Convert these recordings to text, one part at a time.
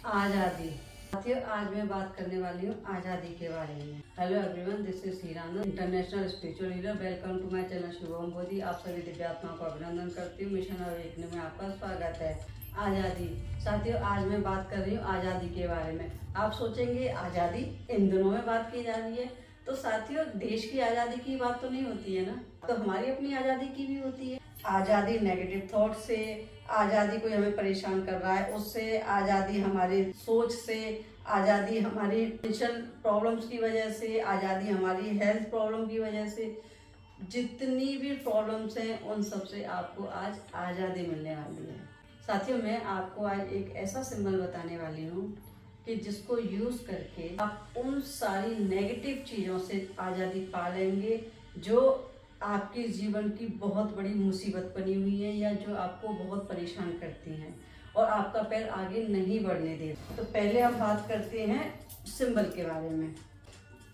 आज़ादी। साथियों, आज मैं बात करने वाली हूँ आज़ादी के बारे में। Hello everyone, this is Hiranand, international spiritual leader. Welcome to my channel Shubham Bodhi. आप सभी दिव्यात्माओं को अभिनंदन करती हूँ। मिशन अवेकनिंग में आपका स्वागत है। आज़ादी। साथियों, आज मैं बात कर रही हूँ आज़ादी के बारे में। आप सोचेंगे आज़ादी इन दिनों में बात की जा रही है, तो साथियों देश की आज़ादी की बात तो नहीं होती है ना, तो हमारी अपनी आज़ादी की भी होती है। आज़ादी नेगेटिव थॉट से, आज़ादी कोई हमें परेशान कर रहा है उससे, आज़ादी हमारी सोच से, आज़ादी हमारी टेंशन प्रॉब्लम्स की वजह से, आज़ादी हमारी हेल्थ प्रॉब्लम की वजह से, जितनी भी प्रॉब्लम्स हैं उन सब से आपको आज आज़ादी मिलने वाली है। साथियों, मैं आपको आज एक ऐसा सिंबल बताने वाली हूँ कि जिसको यूज़ करके आप उन सारी नेगेटिव चीज़ों से आज़ादी पा लेंगे जो आपके जीवन की बहुत बड़ी मुसीबत बनी हुई है या जो आपको बहुत परेशान करती हैं और आपका पैर आगे नहीं बढ़ने दे। तो पहले हम बात करते हैं सिंबल के बारे में।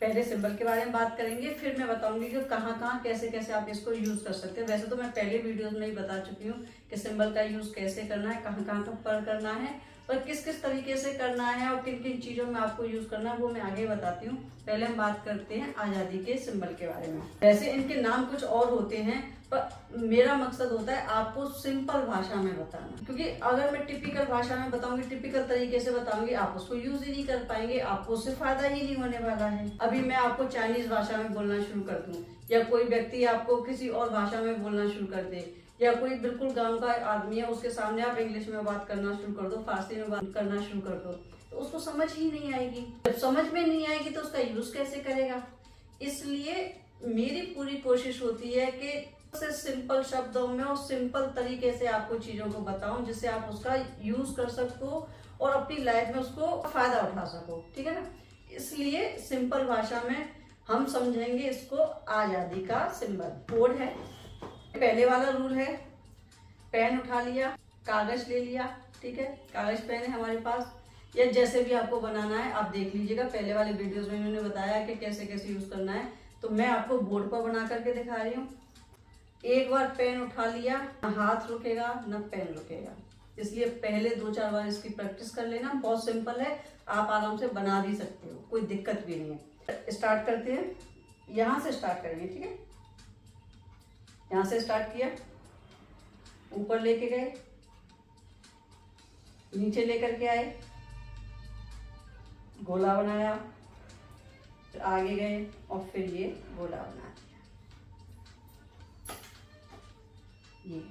पहले सिंबल के बारे में बात करेंगे, फिर मैं बताऊंगी कि कहाँ कहाँ कैसे कैसे आप इसको यूज़ कर सकते हैं। वैसे तो मैं पहले वीडियोस में ही बता चुकी हूँ कि सिंबल का यूज़ कैसे करना है, कहाँ कहाँ पर करना है और किस किस तरीके से करना है और किन किन चीज़ों में आपको यूज़ करना है, वो मैं आगे बताती हूँ। पहले हम बात करते हैं आज़ादी के सिंबल के बारे में। वैसे इनके नाम कुछ और होते हैं, पर मेरा मकसद होता है आपको सिंपल भाषा में बताना, क्योंकि अगर मैं टिपिकल भाषा में बताऊंगी, टिपिकल तरीके से बताऊंगी, आप उसको यूज ही नहीं कर पाएंगे, आपको उससे फायदा ही नहीं होने वाला है। अभी मैं आपको चाइनीज भाषा में बोलना शुरू कर दूं या कोई व्यक्ति आपको किसी और भाषा में बोलना शुरू कर दे या कोई बिल्कुल गांव का आदमी है उसके सामने आप इंग्लिश में बात करना शुरू कर दो, फारसी में बात करना शुरू कर दो, तो उसको समझ ही नहीं आएगी। जब समझ में नहीं आएगी तो उसका यूज कैसे करेगा। इसलिए मेरी पूरी कोशिश होती है कि से सिंपल शब्दों में और सिंपल तरीके से आपको चीजों को बताऊं जिससे आप उसका यूज कर सको और अपनी लाइफ में उसको फायदा उठा सको, ठीक है ना। इसलिए सिंपल भाषा में हम समझेंगे इसको। आजादी का सिंबल कोड है। पहले वाला रूल है, पेन उठा लिया, कागज ले लिया, ठीक है, कागज पेन है हमारे पास, या जैसे भी आपको बनाना है आप देख लीजिएगा। पहले वाले वीडियोस में मैंने बताया कि कैसे कैसे यूज करना है, तो मैं आपको बोर्ड पर बना करके दिखा रही हूँ। एक बार पेन उठा लिया, न हाथ रुकेगा न पेन रुकेगा, इसलिए पहले 2-4 बार इसकी प्रैक्टिस कर लेना। बहुत सिंपल है, आप आराम से बना भी सकते हो, कोई दिक्कत भी नहीं है। स्टार्ट करते हैं, यहाँ से स्टार्ट करेंगे, ठीक है। यहाँ से स्टार्ट किया, ऊपर लेके गए, नीचे लेकर के आए, गोला बनाया, फिर आगे गए और फिर ये गोला बना दिया। ये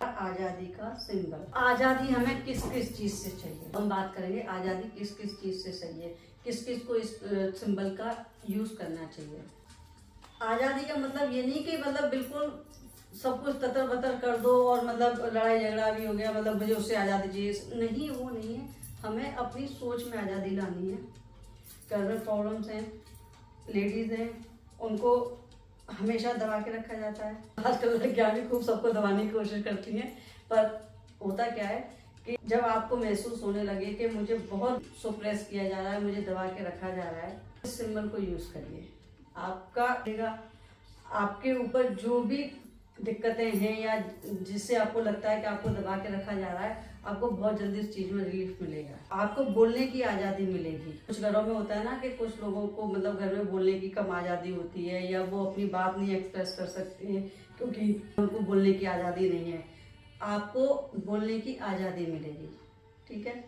आजादी का सिंबल। आजादी हमें किस किस चीज से चाहिए, हम बात करेंगे आजादी किस किस चीज से चाहिए, किस किस को इस सिंबल का यूज करना चाहिए। आजादी का मतलब ये नहीं कि मतलब बिल्कुल सब कुछ ततर बतर कर दो और मतलब लड़ाई झगड़ा भी हो गया, मतलब मुझे उससे आजादी चाहिए, नहीं, वो नहीं है। हमें अपनी सोच में आजादी लानी है। घर में प्रॉब्लम्स हैं, लेडीज हैं, उनको हमेशा दबा के रखा जाता है। आजकल लड़कियां भी खूब सबको दबाने की कोशिश करती हैं, पर होता क्या है कि जब आपको महसूस होने लगे कि मुझे बहुत सुप्रेस किया जा रहा है, मुझे दबा के रखा जा रहा है, इस सिंबल को यूज करिए। आपके ऊपर जो भी दिक्कतें हैं या जिससे आपको लगता है कि आपको दबा के रखा जा रहा है, आपको बहुत जल्दी इस चीज में रिलीफ मिलेगा। आपको बोलने की आजादी मिलेगी। कुछ घरों में होता है ना कि कुछ लोगों को मतलब घर में बोलने की कम आजादी होती है या वो अपनी बात नहीं एक्सप्रेस कर सकते हैं क्योंकि उनको बोलने की आजादी नहीं है। आपको बोलने की आजादी मिलेगी, ठीक है।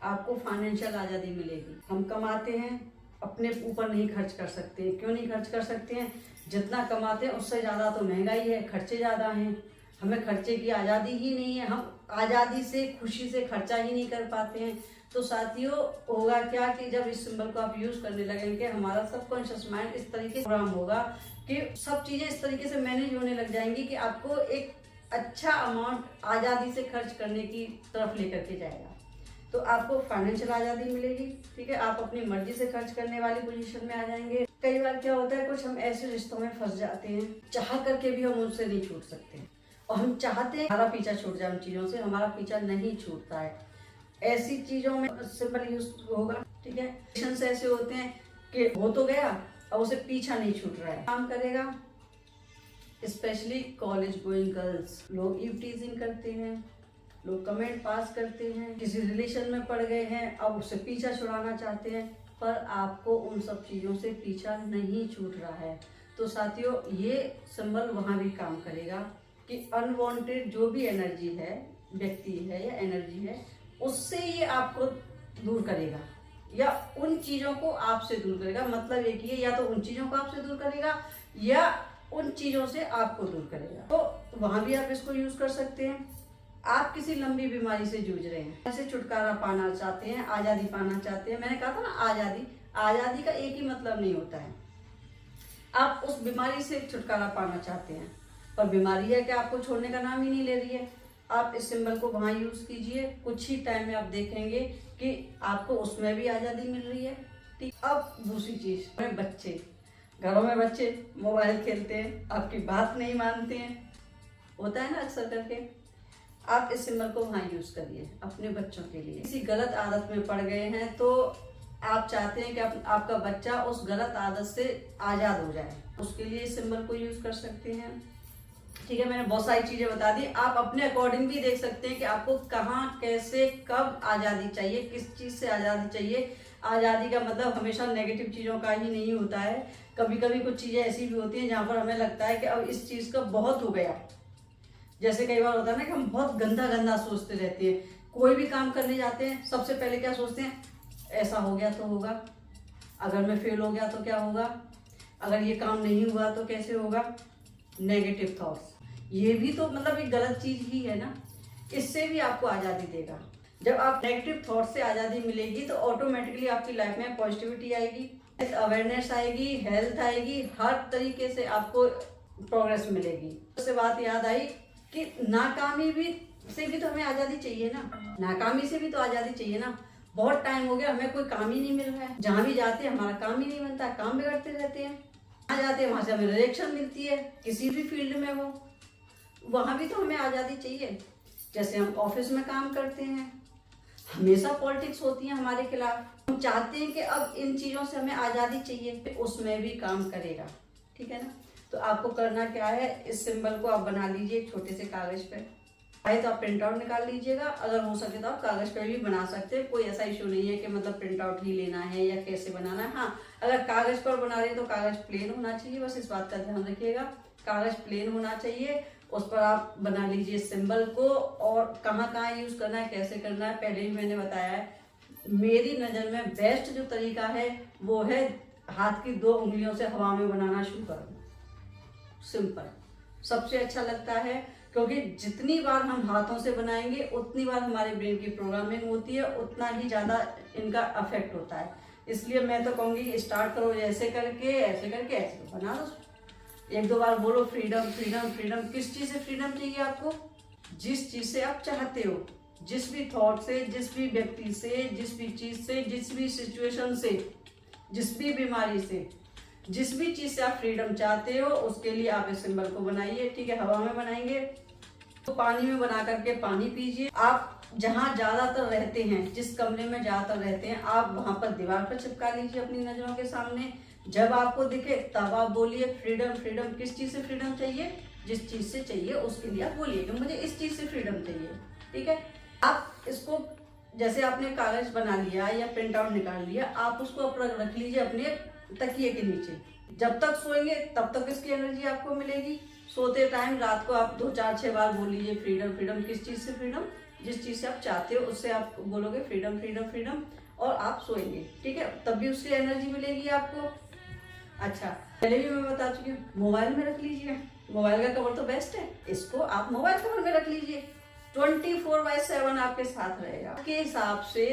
आपको फाइनेंशियल आजादी मिलेगी। हम कमाते हैं, अपने ऊपर नहीं खर्च कर सकते हैं। क्यों नहीं खर्च कर सकते हैं? जितना कमाते हैं उससे ज़्यादा तो महंगाई है, खर्चे ज़्यादा हैं, हमें खर्चे की आज़ादी ही नहीं है, हम आज़ादी से खुशी से खर्चा ही नहीं कर पाते हैं। तो साथियों, होगा क्या कि जब इस सिंबल को आप यूज़ करने लगेंगे, हमारा सबकॉन्शियस माइंड इस तरीके से प्रोग्राम होगा कि सब चीज़ें इस तरीके से मैनेज होने लग जाएंगी कि आपको एक अच्छा अमाउंट आज़ादी से खर्च करने की तरफ लेकर के जाएगा। तो आपको फाइनेंशियल आज़ादी मिलेगी, ठीक है। आप अपनी मर्जी से खर्च करने वाली पोजीशन में आ जाएंगे। कई बार क्या होता है, कुछ हम ऐसे रिश्तों में फंस जाते हैं, चाह करके भी हम उनसे नहीं छूट सकते और हम चाहते हैं हमारा पीछा छूट जाए उन चीज़ों से, हमारा पीछा नहीं छूटता है। ऐसी चीज़ों में सिंपल यूज होगा, ठीक है। रिलेशंस ऐसे होते हैं कि हो तो गया और उसे पीछा नहीं छूट रहा है, काम करेगा। स्पेशली कॉलेज गोइंग गर्ल्स, लोग ईव टीजिंग करते हैं, लोग कमेंट पास करते हैं, किसी रिलेशन में पड़ गए हैं, अब उससे पीछा छुड़ाना चाहते हैं, पर आपको उन सब चीज़ों से पीछा नहीं छूट रहा है। तो साथियों, ये सिंबल वहाँ भी काम करेगा कि अनवांटेड जो भी एनर्जी है, व्यक्ति है या एनर्जी है, उससे ये आपको दूर करेगा या उन चीज़ों को आपसे दूर करेगा। मतलब एक ही, या तो उन चीज़ों को आपसे दूर करेगा या उन चीज़ों से आपको दूर करेगा। तो वहाँ भी आप इसको यूज़ कर सकते हैं। आप किसी लंबी बीमारी से जूझ रहे हैं, ऐसे छुटकारा पाना चाहते हैं, आज़ादी पाना चाहते हैं। मैंने कहा था ना, आज़ादी का एक ही मतलब नहीं होता है। आप उस बीमारी से छुटकारा पाना चाहते हैं, पर बीमारी है कि आपको छोड़ने का नाम ही नहीं ले रही है। आप इस सिंबल को वहाँ यूज़ कीजिए, कुछ ही टाइम में आप देखेंगे कि आपको उसमें भी आज़ादी मिल रही है। ठीक, अब दूसरी चीज़, बच्चे, घरों में बच्चे मोबाइल खेलते हैं, आपकी बात नहीं मानते हैं, होता है ना अक्सर करके। आप इस सिंबल को वहाँ यूज़ करिए अपने बच्चों के लिए। किसी गलत आदत में पड़ गए हैं तो आप चाहते हैं कि आपका बच्चा उस गलत आदत से आज़ाद हो जाए, उसके लिए इस सिंबल को यूज़ कर सकते हैं। ठीक है, मैंने बहुत सारी चीज़ें बता दी। आप अपने अकॉर्डिंग भी देख सकते हैं कि आपको कहाँ, कैसे, कब आज़ादी चाहिए, किस चीज़ से आज़ादी चाहिए। आज़ादी का मतलब हमेशा नेगेटिव चीज़ों का ही नहीं होता है। कभी कभी कुछ चीज़ें ऐसी भी होती हैं जहाँ पर हमें लगता है कि अब इस चीज़ का बहुत हो गया। जैसे कई बार होता है ना कि हम बहुत गंदा गंदा सोचते रहते हैं। कोई भी काम करने जाते हैं, सबसे पहले क्या सोचते हैं, ऐसा हो गया तो होगा, अगर मैं फेल हो गया तो क्या होगा, अगर ये काम नहीं हुआ तो कैसे होगा। नेगेटिव थॉट्स, ये भी तो मतलब एक गलत चीज़ ही है ना। इससे भी आपको आज़ादी देगा। जब आप नेगेटिव थॉट से आज़ादी मिलेगी तो ऑटोमेटिकली आपकी लाइफ में पॉजिटिविटी आएगी, अवेयरनेस आएगी, हेल्थ आएगी, हर तरीके से आपको प्रोग्रेस मिलेगी। उससे बात याद आई कि नाकामी से भी तो हमें आज़ादी चाहिए ना, नाकामी से भी तो आज़ादी चाहिए ना। बहुत टाइम हो गया हमें कोई काम ही नहीं मिल रहा है, जहाँ भी जाते हैं हमारा काम ही नहीं बनता, काम बिगड़ते रहते हैं। जहाँ जाते हैं वहाँ से हमें रिजेक्शन मिलती है, किसी भी फील्ड में हो, वहाँ भी तो हमें आज़ादी चाहिए। जैसे हम ऑफिस में काम करते हैं, हमेशा पॉलिटिक्स होती है हमारे खिलाफ, हम चाहते हैं कि अब इन चीज़ों से हमें आज़ादी चाहिए, उसमें भी काम करेगा। ठीक है ना। तो आपको करना क्या है, इस सिंबल को आप बना लीजिए एक छोटे से कागज पे। आए तो आप प्रिंट आउट निकाल लीजिएगा, अगर हो सके तो आप कागज पे भी बना सकते हैं। कोई ऐसा इशू नहीं है कि मतलब प्रिंट आउट ही लेना है या कैसे बनाना है। हाँ, अगर कागज पर बना रहे हैं तो कागज प्लेन होना चाहिए, बस इस बात का ध्यान रखिएगा, कागज प्लेन होना चाहिए। उस पर आप बना लीजिए सिंबल को, और कहाँ कहाँ यूज करना है, कैसे करना है, पहले ही मैंने बताया है। मेरी नज़र में बेस्ट जो तरीका है वो है हाथ की 2 उंगलियों से हवा में बनाना शुरू करना। सिंपल सबसे अच्छा लगता है, क्योंकि जितनी बार हम हाथों से बनाएंगे उतनी बार हमारे ब्रेन की प्रोग्रामिंग होती है, उतना ही ज़्यादा इनका अफेक्ट होता है। इसलिए मैं तो कहूँगी कि स्टार्ट करो ऐसे करके, ऐसे करके, ऐसे तो बना लो। 1-2 बार बोलो फ्रीडम फ्रीडम फ्रीडम। किस चीज़ से फ्रीडम चाहिए आपको, जिस चीज़ से आप चाहते हो, जिस भी थॉट से, जिस भी व्यक्ति से, जिस भी चीज़ से, जिस भी सिचुएशन से, जिस भी बीमारी से, जिस भी चीज़ से आप फ्रीडम चाहते हो, उसके लिए आप इस सिंबल को बनाइए। ठीक है, हवा में बनाएंगे तो पानी में बना करके पानी पीजिए। आप जहाँ ज़्यादातर रहते हैं, जिस कमरे में ज़्यादातर रहते हैं, आप वहाँ पर दीवार पर चिपका लीजिए अपनी नज़रों के सामने। जब आपको दिखे तब आप बोलिए फ्रीडम फ्रीडम। किस चीज़ से फ्रीडम चाहिए, जिस चीज़ से चाहिए उसके लिए आप बोलिए कि मुझे इस चीज़ से फ्रीडम चाहिए। ठीक है, आप इसको जैसे आपने कागज बना लिया या प्रिंट आउट निकाल लिया, आप उसको रख लीजिए अपने तकिए के नीचे। जब तक सोएंगे तब तक इसकी एनर्जी आपको मिलेगी। सोते टाइम रात को आप 2-4-6 बार बोल लीजिए फ्रीडम फ्रीडम। किस चीज़ से फ्रीडम, जिस चीज़ से आप चाहते हो उससे आप बोलोगे फ्रीडम फ्रीडम फ्रीडम, और आप सोएंगे। ठीक है, तब भी उसकी एनर्जी मिलेगी आपको। अच्छा, पहले भी मैं बता चुकी हूँ, मोबाइल में रख लीजिए। मोबाइल का कवर तो बेस्ट है, इसको आप मोबाइल कवर में रख लीजिए। 24/7 आपके साथ रहेगा। के हिसाब से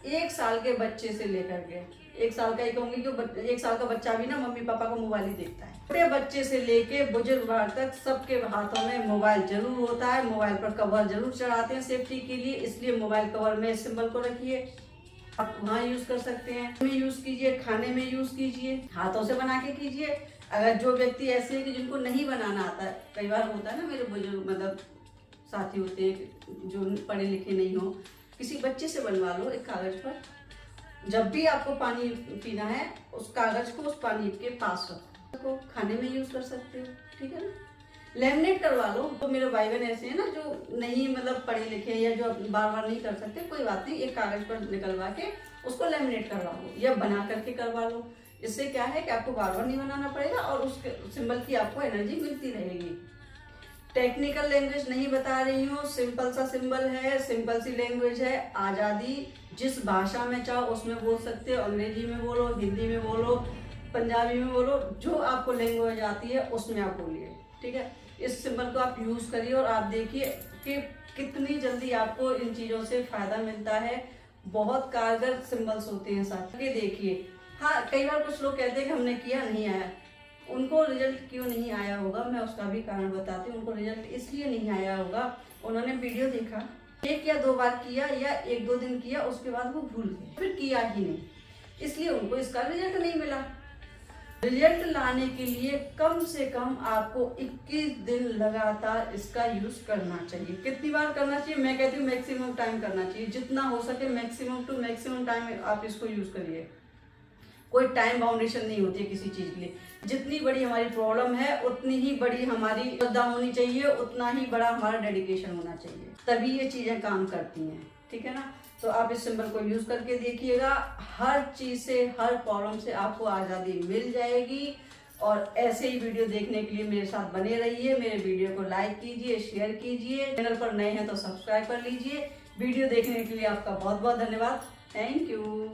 1 साल के बच्चे से लेकर के, 1 साल का ही कहूंगी कि 1 साल का बच्चा भी ना मम्मी पापा को मोबाइल ही देखता है। छोटे बच्चे से लेके बुजुर्ग तक सबके हाथों में मोबाइल जरूर होता है। मोबाइल पर कवर जरूर चढ़ाते हैं सेफ्टी के लिए, इसलिए मोबाइल कवर में सिंबल को रखिए। आप वहाँ यूज कर सकते हैं, में यूज कीजिए, खाने में यूज कीजिए, हाथों से बना के कीजिए। अगर जो व्यक्ति ऐसे है कि जिनको नहीं बनाना आता है, कई बार होता है ना, मेरे बुजुर्ग मतलब साथी होते हैं जो पढ़े लिखे नहीं हो, किसी बच्चे से बनवा लो एक कागज पर। जब भी आपको पानी पीना है उस कागज को उस पानी के पास रखो, खाने में यूज कर सकते हो। ठीक है ना, लेमिनेट करवा लो। तो मेरे भाई बहन ऐसे हैं ना जो नहीं मतलब पढ़े लिखे या जो बार बार नहीं कर सकते, कोई बात नहीं, एक कागज पर निकलवा के उसको लेमिनेट करवा लो या बना करके करवा लो। इससे क्या है कि आपको बार बार नहीं बनाना पड़ेगा और उस सिंबल की आपको एनर्जी मिलती रहेगी। टेक्निकल लैंग्वेज नहीं बता रही हूँ, सिंपल सा सिंबल है, सिंपल सी लैंग्वेज है। आज़ादी जिस भाषा में चाहो उसमें बोल सकते हो, अंग्रेजी में बोलो, हिंदी में बोलो, पंजाबी में बोलो, जो आपको लैंग्वेज आती है उसमें आप बोलिए, ठीक है। इस सिंबल को आप यूज़ करिए और आप देखिए कि कितनी जल्दी आपको इन चीज़ों से फ़ायदा मिलता है। बहुत कारगर सिंबल्स होते हैं साथ के, देखिए। हाँ, कई बार कुछ लोग कहते हैं कि हमने किया नहीं आया, उनको रिजल्ट क्यों नहीं आया होगा मैं उसका भी कारण बताती हूँ। उनको रिजल्ट इसलिए नहीं आया होगा, उन्होंने वीडियो देखा, 1 या 2 बार किया या 1-2 दिन किया, उसके बाद वो भूल गए, फिर किया ही नहीं, इसलिए उनको इसका रिजल्ट नहीं मिला। रिजल्ट लाने के लिए कम से कम आपको 21 दिन लगातार इसका यूज करना चाहिए। कितनी बार करना चाहिए? मैं कहती हूँ मैक्सिमम टाइम करना चाहिए, जितना हो सके मैक्सिमम टू मैक्सिमम टाइम आप इसको यूज करिए। कोई टाइम बाउंडेशन नहीं होती है किसी चीज के लिए। जितनी बड़ी हमारी प्रॉब्लम है उतनी ही बड़ी हमारी श्रद्धा होनी चाहिए, उतना ही बड़ा हमारा डेडिकेशन होना चाहिए, तभी ये चीजें काम करती हैं, ठीक है ना। तो आप इस सिंबल को यूज करके देखिएगा, हर चीज से, हर प्रॉब्लम से आपको आज़ादी मिल जाएगी। और ऐसे ही वीडियो देखने के लिए मेरे साथ बने रहिए। मेरे वीडियो को लाइक कीजिए, शेयर कीजिए, चैनल पर नए हैं तो सब्सक्राइब कर लीजिए। वीडियो देखने के लिए आपका बहुत बहुत धन्यवाद। Thank you.